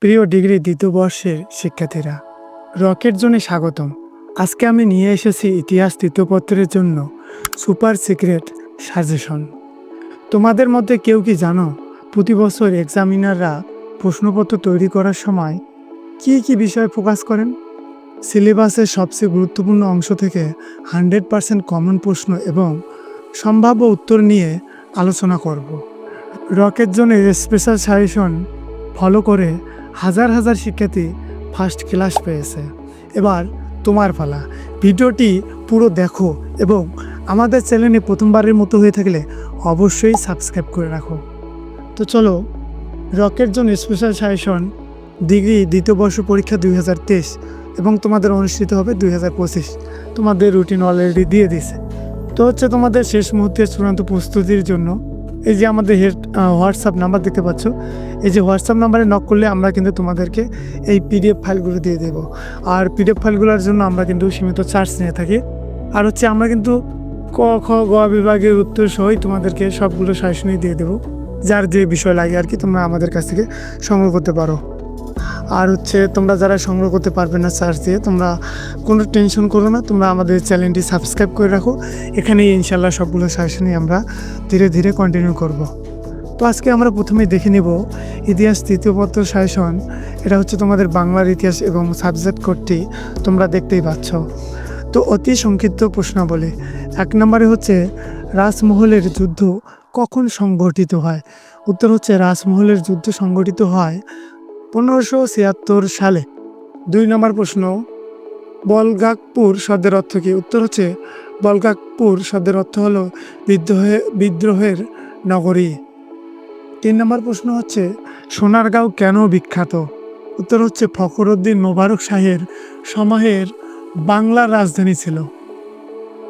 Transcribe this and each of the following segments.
প্রিয় ডিগ্রি দ্বিতীয় বর্ষের শিক্ষার্থীরা, রকেট জোনে স্বাগতম। আজকে আমি নিয়ে এসেছি ইতিহাস তৃতীয় পত্রের জন্য সুপার সিক্রেট সাজেশন। তোমাদের মধ্যে কেউ কি জানো প্রতি বছর এক্সামিনাররা প্রশ্নপত্র তৈরি করার সময় কি বিষয়ে ফোকাস করেন? সিলেবাসের সবচেয়ে গুরুত্বপূর্ণ অংশ থেকে 100% কমন প্রশ্ন এবং সম্ভাব্য উত্তর নিয়ে আলোচনা করব। রকেট জোনের স্পেশাল সাজেশন ফলো করে হাজার হাজার শিক্ষার্থী ফার্স্ট ক্লাস পেয়েছে। এবার তোমার পালা। ভিডিওটি পুরো দেখো এবং আমাদের চ্যানেলে প্রথমবারের মতো হয়ে থাকলে অবশ্যই সাবস্ক্রাইব করে রাখো। তো চলো, rocket zone special suggestion degree দ্বিতীয় বর্ষ পরীক্ষা 2023 এবং তোমাদের অনুষ্ঠিত হবে 2025। তোমাদের রুটিন অলরেডি দিয়ে দিছে। তো তোমাদের শেষ মুহূর্তের চূড়ান্ত প্রস্তুতির জন্য এই যে আমাদের হোয়াটসঅ্যাপ নাম্বার দেখতে পাচ্ছ, এই যে হোয়াটসঅ্যাপ নাম্বারে নক করলে আমরা কিন্তু তোমাদেরকে এই পিডিএফ ফাইলগুলো দিয়ে দেবো। আর পিডিএফ ফাইলগুলোর জন্য আমরা কিন্তু সীমিত চার্জ নিয়ে থাকি। আর আমরা কিন্তু ক খ গ বিভাগের উত্তর সহই তোমাদেরকে সবগুলো সাজেশনই দিয়ে দেবো, যার যে বিষয় লাগে আর কি তোমরা আমাদের কাছ থেকে সংগ্রহ করতে পারো। আর তোমরা যারা সংগ্রহ করতে পারবে না চার্জ দিয়ে, তোমরা কোনো টেনশন করো না, তোমরা আমাদের চ্যানেলটি সাবস্ক্রাইব করে রাখো। এখানেই ইনশাল্লাহ সবগুলো সাজেশনই আমরা ধীরে ধীরে কন্টিনিউ করব। তো আজকে আমরা প্রথমেই দেখে নেব ইতিহাস তৃতীয় পত্র সাজেশন। এটা তোমাদের বাংলার ইতিহাস এবং সাবজেক্ট কোডটি তোমরা দেখতেই পাচ্ছ। তো অতি সংক্ষিপ্ত প্রশ্নাবলী। 1 নম্বরে রাজমহলের যুদ্ধ কখন সংঘটিত হয়? উত্তর রাজমহলের যুদ্ধ সংঘটিত হয় 1576 সালে। 2 নম্বর প্রশ্ন, বলগাকপুর শব্দের অর্থ কী? উত্তর বলগাকপুর শব্দের অর্থ হলো বিদ্রোহের নগরী। 3 নম্বর প্রশ্ন সোনারগাঁও কেন বিখ্যাত? উত্তর ফখরুদ্দিন মোবারক শাহের সময়ের বাংলার রাজধানী ছিল।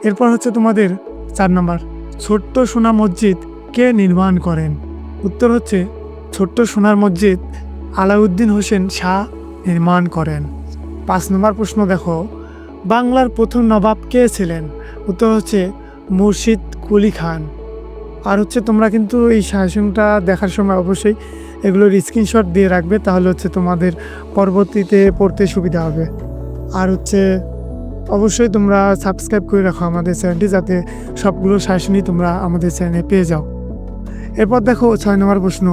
এরপর তোমাদের 4 নম্বর, ছোট্ট সোনা মসজিদ কে নির্মাণ করেন? উত্তর ছোট্ট সোনার মসজিদ আলাউদ্দিন হোসেন শাহ নির্মাণ করেন। 5 নম্বর প্রশ্ন দেখো, বাংলার প্রথম নবাব কে ছিলেন? উত্তর মুর্শিদ কুলি খান। আর তোমরা কিন্তু এই সাজেশনটা দেখার সময় অবশ্যই এগুলোর স্ক্রিনশট দিয়ে রাখবে, তাহলে তোমাদের পরবর্তীতে পড়তে সুবিধা হবে। আর অবশ্যই তোমরা সাবস্ক্রাইব করে রাখো আমাদের চ্যানেলটি, যাতে সবগুলো সাজেশনই তোমরা আমাদের চ্যানেলে পেয়ে যাও। এরপর দেখো 6 নম্বর প্রশ্ন,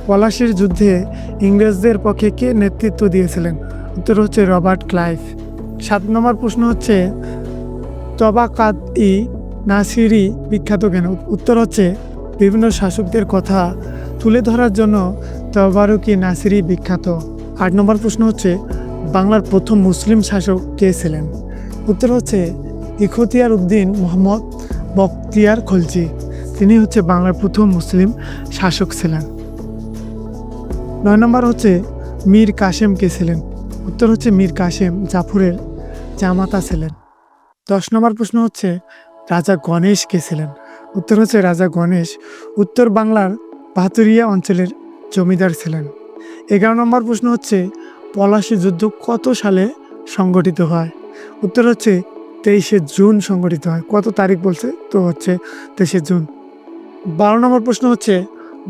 পলাশির যুদ্ধে ইংরেজদের পক্ষে কে নেতৃত্ব দিয়েছিলেন? উত্তর রবার্ট ক্লাইভ। 7 নম্বর প্রশ্ন তবাকাত-ই নাসিরি বিখ্যাত কেন? উত্তর বিভিন্ন শাসকদের কথা তুলে ধরার জন্য তবারুক-ই নাসিরি বিখ্যাত। 8 নম্বর প্রশ্ন বাংলার প্রথম মুসলিম শাসক কে ছিলেন? উত্তর ইখতিয়ার উদ্দিন মোহাম্মদ বখতিয়ার খলজি। তিনি বাংলার প্রথম মুসলিম শাসক ছিলেন। 9 নম্বর মীর কাসেম কে ছিলেন? উত্তর মীর কাসেম জাফরের জামাতা ছিলেন। 10 নম্বর প্রশ্ন রাজা গণেশ কে ছিলেন? উত্তর রাজা গণেশ উত্তর বাংলার ভাতুরিয়া অঞ্চলের জমিদার ছিলেন। 11 নম্বর প্রশ্ন পলাশী যুদ্ধ কত সালে সংগঠিত হয়? উত্তর 23শে জুন সংগঠিত হয়। কত তারিখ বলছে? তো 23শে জুন। 12 নম্বর প্রশ্ন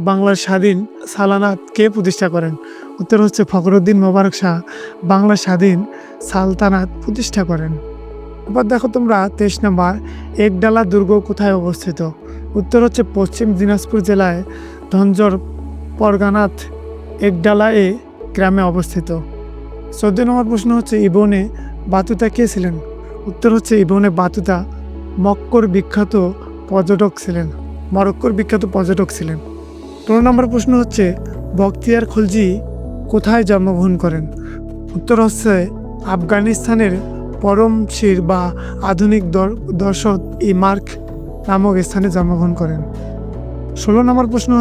বাংলার স্বাধীন সালানাত কে প্রতিষ্ঠা করেন? উত্তর ফখরুদ্দিন মোবারক শাহ বাংলার স্বাধীন সালতানাত প্রতিষ্ঠা করেন। এবার দেখো তোমরা 23 নম্বর, একডালা দুর্গ কোথায় অবস্থিত? উত্তর পশ্চিম দিনাজপুর জেলায় ধনজর পরগানাত একডালা গ্রামে অবস্থিত। 14 নম্বর প্রশ্ন ইবনে বাতুতা কে ছিলেন? উত্তর ইবনে বাতুতা মক্কার বিখ্যাত পর্যটক ছিলেন। 15 নম্বর প্রশ্ন বখতিয়ার খলজি কোথায় জন্মগ্রহণ করেন? উত্তর আফগানিস্তানের পরমশির বা আধুনিক দর্শদ ইমার্ক নামক স্থানে জন্মগ্রহণ করেন। 16 নম্বর প্রশ্ন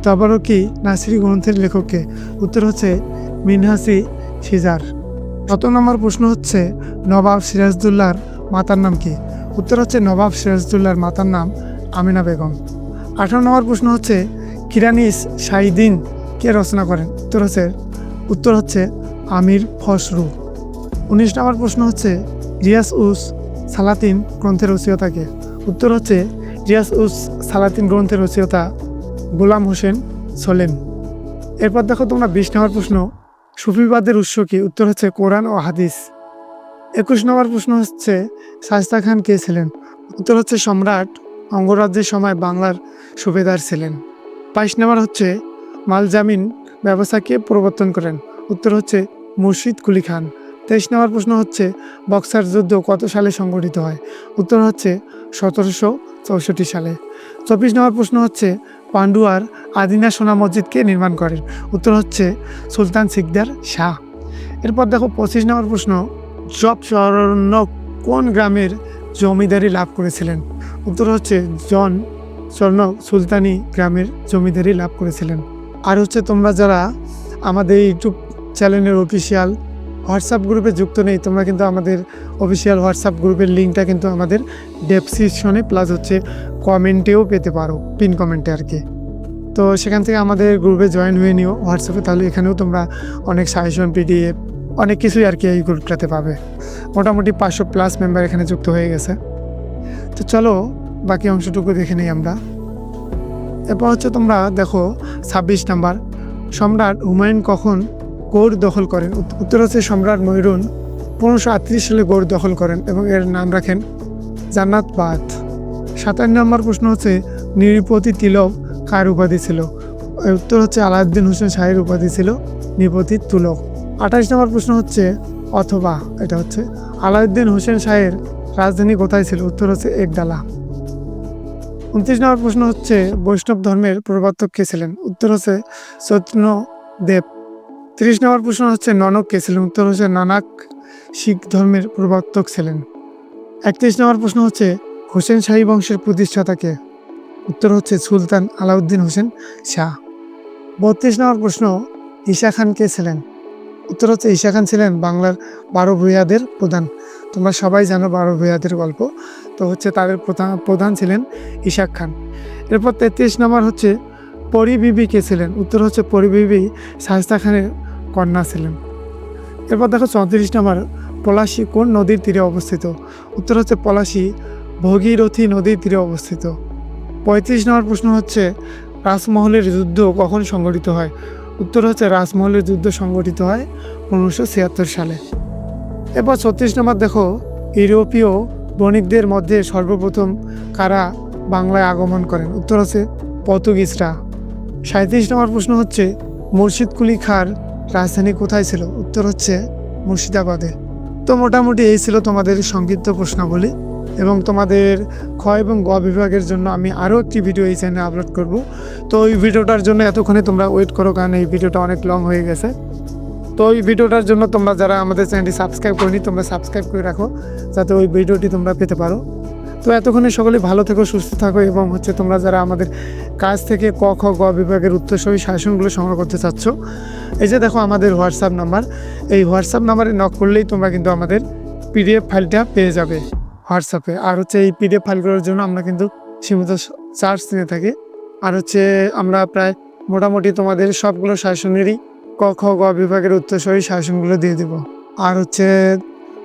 তবারুক-ই নাসিরি গ্রন্থের লেখককে? উত্তর মিনহাসি সিজার। 17 নম্বর প্রশ্ন নবাব সিরাজদৌল্লার মাতার নাম কি? উত্তর নবাব সিরাজদৌল্লার মাতার নাম আমিনা বেগম। 18 নম্বর প্রশ্ন কিরানিস শাহিদিন কে রচনা করেন? উত্তর আমির খসরু। 19 নম্বর প্রশ্ন রিয়াস উস সালাতিন গ্রন্থের রচয়িতা কে? উত্তর রিয়াস উস সালাতিন গ্রন্থের রচয়িতা গোলাম হোসেন সলেম। এরপর দেখো তোমরা 20 নম্বর প্রশ্ন, সুফিবাদের উৎস কি? উত্তর হচ্ছে কোরআন ও হাদিস। 21 নম্বর প্রশ্ন হচ্ছে শায়েস্তা খান কে ছিলেন? উত্তর হচ্ছে সম্রাট অঙ্গরাজ্যের সময় বাংলার সুবেদার ছিলেন। 22 নম্বর হচ্ছে মালজামিন ব্যবস্থা কে প্রবর্তন করেন? উত্তর হচ্ছে মুর্শিদ কুলি খান। 23 নম্বর প্রশ্ন হচ্ছে বক্সার যুদ্ধ কত সালে সংঘটিত হয়? উত্তর হচ্ছে 1764 সালে। 24 নম্বর প্রশ্ন হচ্ছে পান্ডুয়ার আদিনা সোনা মসজিদ কে নির্মাণ করেন? উত্তর হচ্ছে সুলতান সিকদার শাহ। এরপর দেখো 25 নম্বর প্রশ্ন জব স্বর্ণ কোন গ্রামের জমিদারি লাভ করেছিলেন? উত্তর হচ্ছে জন স্বর্ণ সুলতানি গ্রামের জমিদারি লাভ করেছিলেন। আর হচ্ছে তোমরা যারা আমাদের ইউটিউব চ্যানেলের অফিসিয়াল হোয়াটসঅ্যাপ গ্রুপে যুক্ত নেই, তোমরা কিন্তু আমাদের অফিসিয়াল হোয়াটসঅ্যাপ গ্রুপের লিঙ্কটা কিন্তু আমাদের ডেসক্রিপশনে প্লাস হচ্ছে কমেন্টেও পেতে পারো, পিন কমেন্টে আর কি। তো সেখান থেকে আমাদের গ্রুপে জয়েন হয়ে নিও হোয়াটসঅ্যাপে, তাহলে এখানেও তোমরা অনেক সাজেশন পিডিএফ অনেক কিছুই আর কি এই গ্রুপটাতে পাবে। মোটামুটি 500+ মেম্বার এখানে যুক্ত হয়ে গেছে। তো চলো বাকি অংশটুকু দেখে নিই আমরা। এরপর হচ্ছে তোমরা দেখো 26 নাম্বার সম্রাট হুমায়ুন কখন গৌড় দখল করেন? উত্তর হচ্ছে সম্রাট ময়ূরন 1538 সালে গৌড় দখল করেন এবং এর নাম রাখেন জান্নাতবাদ। 57 নম্বর প্রশ্ন হচ্ছে নৃপতি তিলক কার উপাধি ছিল? উত্তর হচ্ছে আলাউদ্দিন হোসেন শাহের উপাধি ছিল নৃপতি তিলক। 28 নম্বর প্রশ্ন হচ্ছে অথবা এটা হচ্ছে আলাউদ্দিন হোসেন শাহের রাজধানী কোথায় ছিল? উত্তর হচ্ছে একডালা। 29 নম্বর প্রশ্ন হচ্ছে বৈষ্ণব ধর্মের প্রবর্তক কে ছিলেন? উত্তর হচ্ছে চৈতন্যদেব। 30 নম্বর প্রশ্ন হচ্ছে ননক কে ছিলেন? উত্তর হচ্ছে নানাক শিখ ধর্মের প্রবর্তক ছিলেন। 31 নম্বর প্রশ্ন হচ্ছে হোসেন শাহী বংশের প্রতিষ্ঠাতা কে? উত্তর হচ্ছে সুলতান আলাউদ্দিন হোসেন শাহ। 32 নম্বর প্রশ্ন ঈশা খান কে ছিলেন? উত্তর হচ্ছে ঈশা খান ছিলেন বাংলার 12 ভূঁইয়াদের প্রধান। তোমরা সবাই জানো 12 ভূঁইয়াদের গল্প, তো হচ্ছে তাদের প্রধান ছিলেন ঈশা খান। এরপর 33 নম্বর হচ্ছে পরি বিবি কে ছিলেন? উত্তর হচ্ছে পরি বিবি শায়েস্তা খানের কন্যা ছিলেন। এরপর দেখো 34 নম্বর পলাশী কোন নদীর তীরে অবস্থিত? উত্তর হচ্ছে পলাশী ভগীরথী নদীর তীরে অবস্থিত। 35 নম্বর প্রশ্ন হচ্ছে রাজমহলের যুদ্ধ কখন সংঘটিত হয়? উত্তর হচ্ছে রাজমহলের যুদ্ধ সংঘটিত হয় 1576 সালে। এরপর 36 নম্বর দেখো ইউরোপীয় বণিকদের মধ্যে সর্বপ্রথম কারা বাংলায় আগমন করেন? উত্তর হচ্ছে পর্তুগিজরা। 37 নম্বর প্রশ্ন হচ্ছে মুর্শিদ কুলি খাঁর রাজধানী কোথায় ছিল? উত্তর হচ্ছে মুর্শিদাবাদে। তো মোটামুটি এই ছিল তোমাদের সংক্ষিপ্ত প্রশ্নাবলী, এবং তোমাদের খ এবং গ বিভাগের জন্য আমি আরও একটি ভিডিও এই চ্যানেলে আপলোড করব। তো ওই ভিডিওটার জন্য এতক্ষণে তোমরা ওয়েট করো, কারণ এই ভিডিওটা অনেক লং হয়ে গেছে। তো ওই ভিডিওটার জন্য তোমরা যারা আমাদের চ্যানেলটি সাবস্ক্রাইব করেনি, তোমরা সাবস্ক্রাইব করে রাখো যাতে ওই ভিডিওটি তোমরা পেতে পারো। তো এতক্ষণে সকলে ভালো থেকো, সুস্থ থাকো, এবং হচ্ছে তোমরা যারা আমাদের কাছ থেকে ক খ গ বিভাগের উত্তরসূরি শাসনগুলো সংগ্রহ করতে চাচ্ছ, এই যে দেখো আমাদের হোয়াটসঅ্যাপ নাম্বার, এই হোয়াটসঅ্যাপ নাম্বারে নক করলেই তোমরা কিন্তু আমাদের পিডিএফ ফাইলটা পেয়ে যাবে হোয়াটসঅ্যাপে। আর হচ্ছে এই পিডিএফ ফাইলগুলোর জন্য আমরা কিন্তু সীমিত চার্জ নিয়ে থাকি। আর হচ্ছে আমরা প্রায় মোটামুটি তোমাদের সবগুলো শাসনেরই ক খ গ বিভাগের উত্তরসূরি শাসনগুলো দিয়ে দেবো। আর হচ্ছে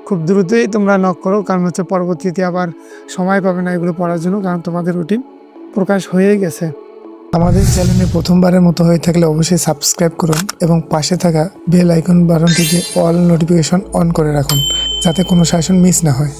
খুব দ্রুতই তোমরা নক করো, কারণ হচ্ছে পরবর্তীতে আবার সময় পাবে না এগুলো পড়ার জন্য, কারণ তোমাদের রুটিন প্রকাশ হয়ে গেছে। আমাদের চ্যানেলে প্রথমবারের মতো হয়ে থাকলে অবশ্যই সাবস্ক্রাইব করুন এবং পাশে থাকা বেল আইকন বাটনটিতে অল নোটিফিকেশন অন করে রাখুন, যাতে কোনো শাসন মিস না হয়।